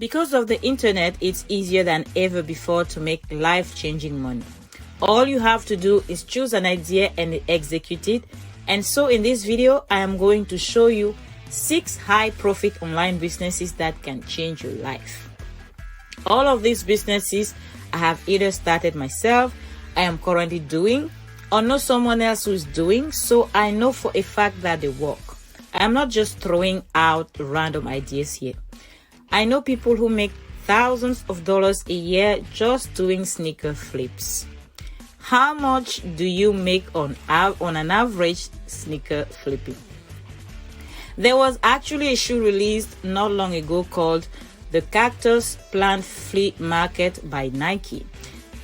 Because of the internet, it's easier than ever before to make life-changing money. All you have to do is choose an idea and execute it. And so in this video, I am going to show you 6 high-profit online businesses that can change your life. All of these businesses I have either started myself, I am currently doing, or know someone else who is doing, so I know for a fact that they work. I am not just throwing out random ideas here. I know people who make thousands of dollars a year just doing sneaker flips. How much do you make on an average sneaker flipping? There was actually a shoe released not long ago called the Cactus Plant Flea Market by Nike.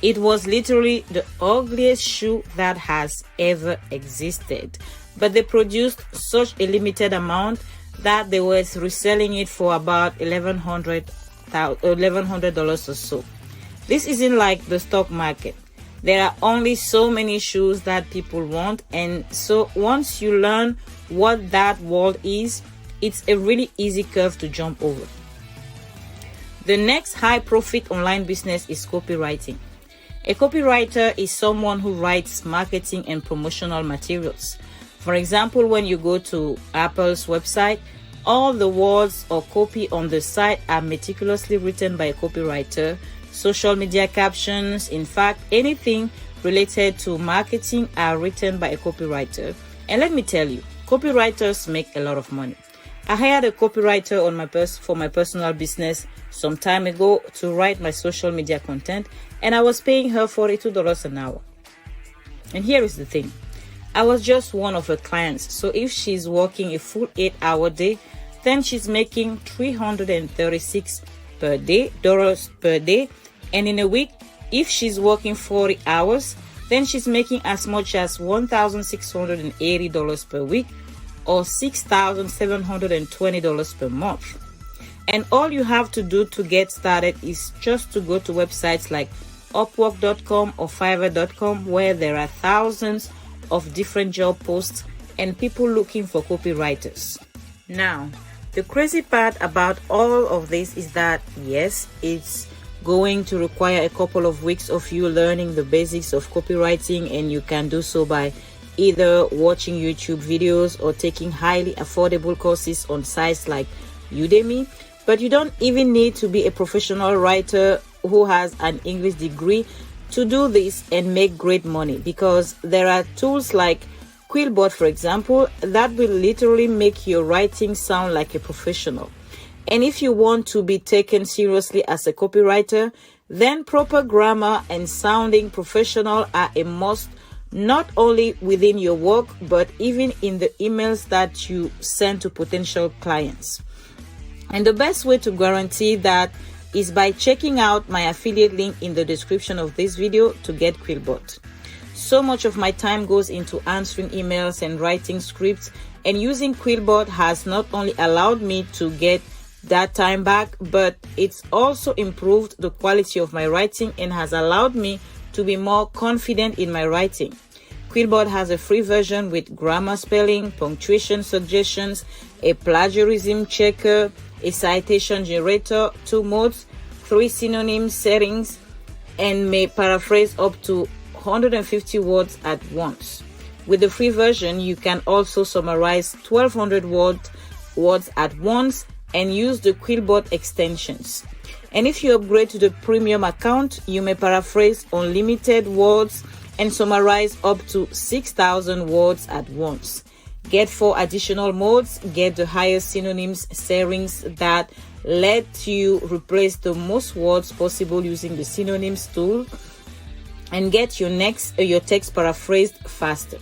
It was literally the ugliest shoe that has ever existed, but they produced such a limited amount that they were reselling it for about $1,100 or so. This isn't like the stock market. There are only so many shoes that people want, and so once you learn what that world is, it's a really easy curve to jump over. The next high profit online business is copywriting. A copywriter is someone who writes marketing and promotional materials. For example, when you go to Apple's website, all the words or copy on the site are meticulously written by a copywriter. Social media captions, in fact, anything related to marketing are written by a copywriter. And let me tell you, copywriters make a lot of money. I hired a copywriter for my personal business some time ago to write my social media content, and I was paying her $42 an hour. And here is the thing. I was just one of her clients, so if she's working a full 8-hour day, then she's making $336 per day, and in a week, if she's working 40 hours, then she's making as much as $1,680 per week, or $6,720 per month. And all you have to do to get started is just to go to websites like Upwork.com or Fiverr.com, where there are thousands of different job posts and people looking for copywriters. Now, the crazy part about all of this is that yes, it's going to require a couple of weeks of you learning the basics of copywriting, and you can do so by either watching YouTube videos or taking highly affordable courses on sites like Udemy. But you don't even need to be a professional writer who has an English degree to do this and make great money, because there are tools like Quillbot, for example, that will literally make your writing sound like a professional. And if you want to be taken seriously as a copywriter, then proper grammar and sounding professional are a must, not only within your work, but even in the emails that you send to potential clients. And the best way to guarantee that is by checking out my affiliate link in the description of this video to get Quillbot. So much of my time goes into answering emails and writing scripts, and using Quillbot has not only allowed me to get that time back, but it's also improved the quality of my writing and has allowed me to be more confident in my writing. Quillbot has a free version with grammar, spelling, punctuation suggestions, a plagiarism checker, a citation generator, 2 modes, 3 synonym settings, and may paraphrase up to 150 words at once. With the free version, you can also summarize 1,200 words at once and use the Quillbot extensions. And if you upgrade to the premium account, you may paraphrase unlimited words and summarize up to 6,000 words at once. Get 4 additional modes, get the highest synonyms settings that let you replace the most words possible using the synonyms tool, and get your text paraphrased faster.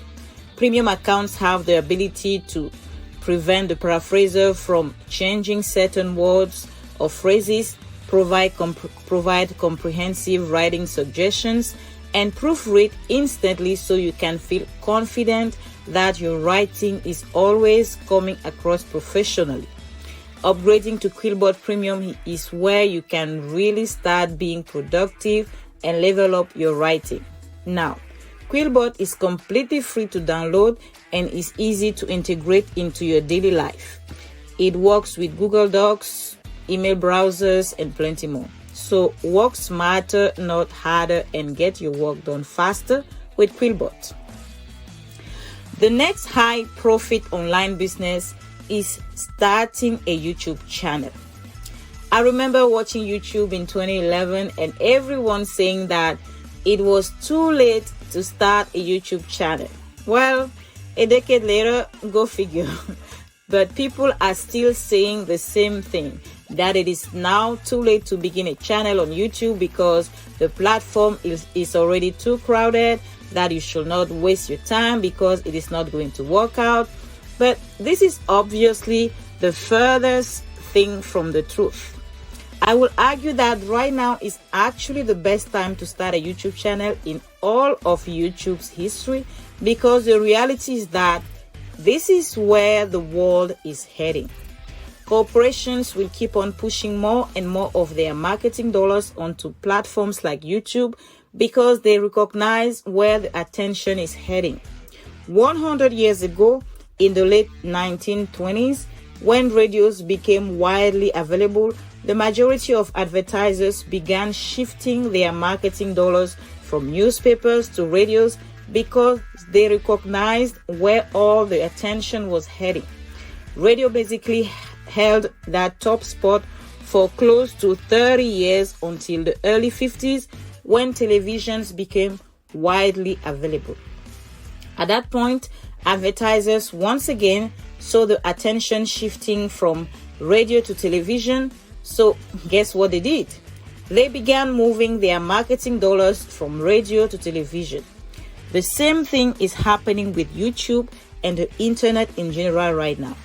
Premium accounts have the ability to prevent the paraphraser from changing certain words or phrases, provide comprehensive writing suggestions, and proofread instantly so you can feel confident that your writing is always coming across professionally. Upgrading to Quillbot Premium is where you can really start being productive and level up your writing. Now, Quillbot is completely free to download and is easy to integrate into your daily life. It works with Google Docs, email browsers, and plenty more. So work smarter, not harder, and get your work done faster with Quillbot. The next high profit online business is starting a YouTube channel. I remember watching YouTube in 2011 and everyone saying that it was too late to start a YouTube channel. Well, a decade later, go figure. But people are still saying the same thing, that it is now too late to begin a channel on YouTube because the platform is already too crowded, that you should not waste your time because it is not going to work out. But this is obviously the furthest thing from the truth. I will argue that right now is actually the best time to start a YouTube channel in all of YouTube's history, because the reality is that this is where the world is heading. Corporations will keep on pushing more and more of their marketing dollars onto platforms like YouTube because they recognize where the attention is heading. 100 years ago, in the late 1920s, when radios became widely available, the majority of advertisers began shifting their marketing dollars from newspapers to radios because they recognized where all the attention was heading. Radio basically held that top spot for close to 30 years until the early 50s, when televisions became widely available. At that point, advertisers once again saw the attention shifting from radio to television. So guess what they did? They began moving their marketing dollars from radio to television. The same thing is happening with YouTube and the internet in general right now.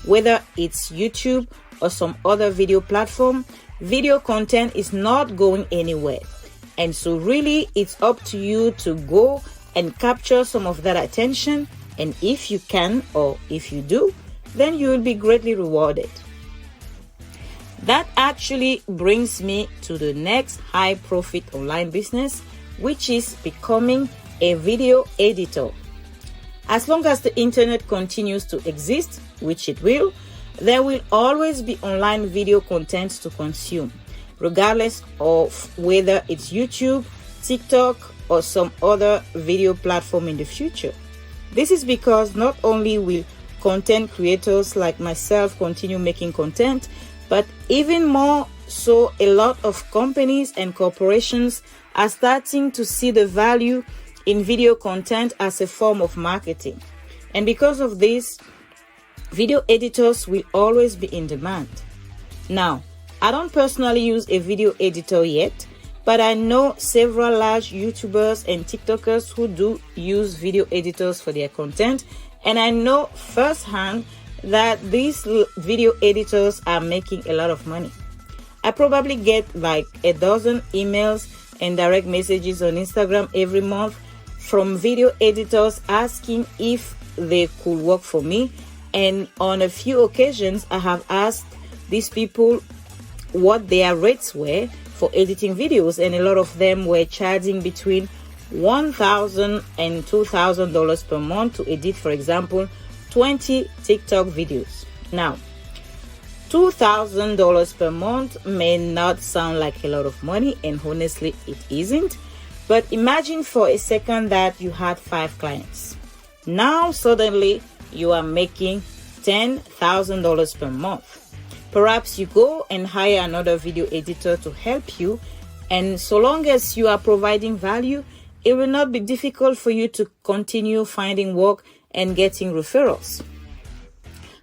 Whether it's YouTube or some other video platform, video content is not going anywhere. And so really it's up to you to go and capture some of that attention. And if you can, or if you do, then you will be greatly rewarded. That actually brings me to the next high profit online business, which is becoming a video editor. As long as the internet continues to exist, which it will, there will always be online video content to consume, regardless of whether it's YouTube, TikTok, or some other video platform in the future. This is because not only will content creators like myself continue making content, but even more so, a lot of companies and corporations are starting to see the value in video content as a form of marketing. And because of this, video editors will always be in demand. Now, I don't personally use a video editor yet, but I know several large YouTubers and TikTokers who do use video editors for their content, and I know firsthand that these video editors are making a lot of money. I probably get like a dozen emails and direct messages on Instagram every month from video editors asking if they could work for me. And on a few occasions, I have asked these people what their rates were for editing videos, and a lot of them were charging between $1,000 and $2,000 per month to edit, for example, 20 TikTok videos. Now, $2,000 per month may not sound like a lot of money, and honestly, it isn't. But imagine for a second that you had 5 clients. Now, suddenly, you are making $10,000 per month. Perhaps you go and hire another video editor to help you, and so long as you are providing value, it will not be difficult for you to continue finding work and getting referrals.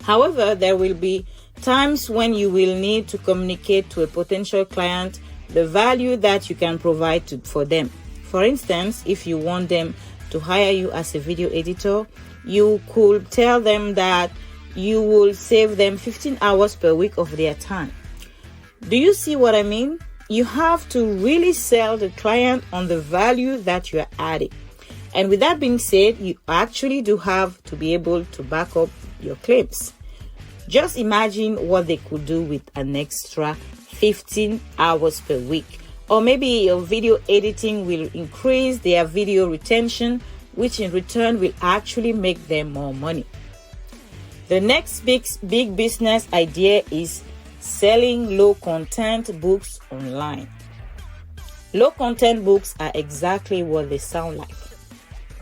However, there will be times when you will need to communicate to a potential client the value that you can provide for them. For instance, if you want them to hire you as a video editor, you could tell them that you will save them 15 hours per week of their time. Do you see what I mean? You have to really sell the client on the value that you are adding. And with that being said, you actually do have to be able to back up your claims. Just imagine what they could do with an extra 15 hours per week. Or maybe your video editing will increase their video retention, which in return will actually make them more money. The next big business idea is selling low content books online. Low content books are exactly what they sound like.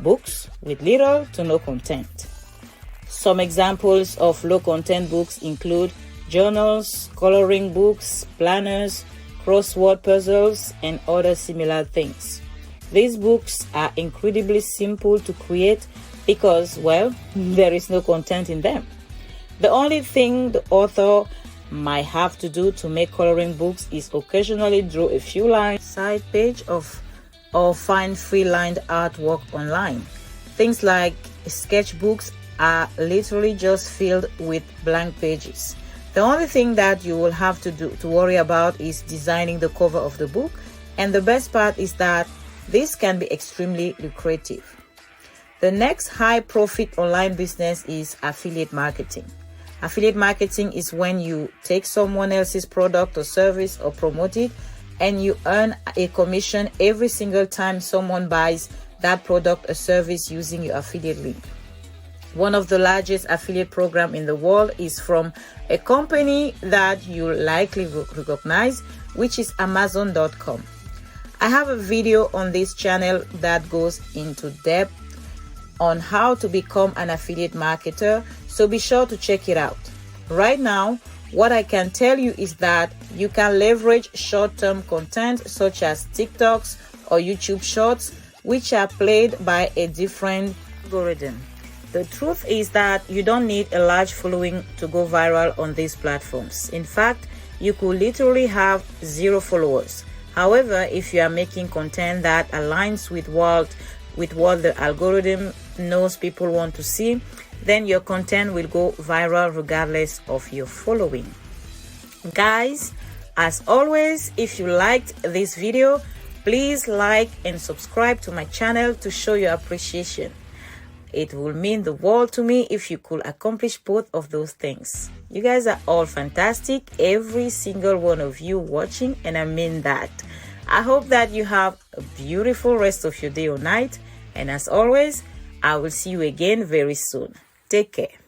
Books with little to no content. Some examples of low content books include journals, coloring books, planners, crossword puzzles, and other similar things. These books are incredibly simple to create because, well, there is no content in them. The only thing the author might have to do to make coloring books is occasionally draw a few lines side page or find free lined artwork online. Things like sketchbooks are literally just filled with blank pages. The only thing that you will have to worry about is designing the cover of the book, and the best part is that this can be extremely lucrative. The next high profit online business is affiliate marketing. Affiliate marketing is when you take someone else's product or service or promote it, and you earn a commission every single time someone buys that product or service using your affiliate link. One of the largest affiliate programs in the world is from a company that you likely recognize, which is Amazon.com. I have a video on this channel that goes into depth on how to become an affiliate marketer, so be sure to check it out. Right now, what I can tell you is that you can leverage short-term content such as TikToks or YouTube Shorts, which are played by a different algorithm. The truth is that you don't need a large following to go viral on these platforms. In fact, you could literally have 0 followers. However, if you are making content that aligns with what the algorithm knows people want to see, then your content will go viral regardless of your following. Guys, as always, if you liked this video, please like and subscribe to my channel to show your appreciation. It will mean the world to me if you could accomplish both of those things. You guys are all fantastic, every single one of you watching, and I mean that. I hope that you have a beautiful rest of your day or night, and as always, I will see you again very soon. Take care.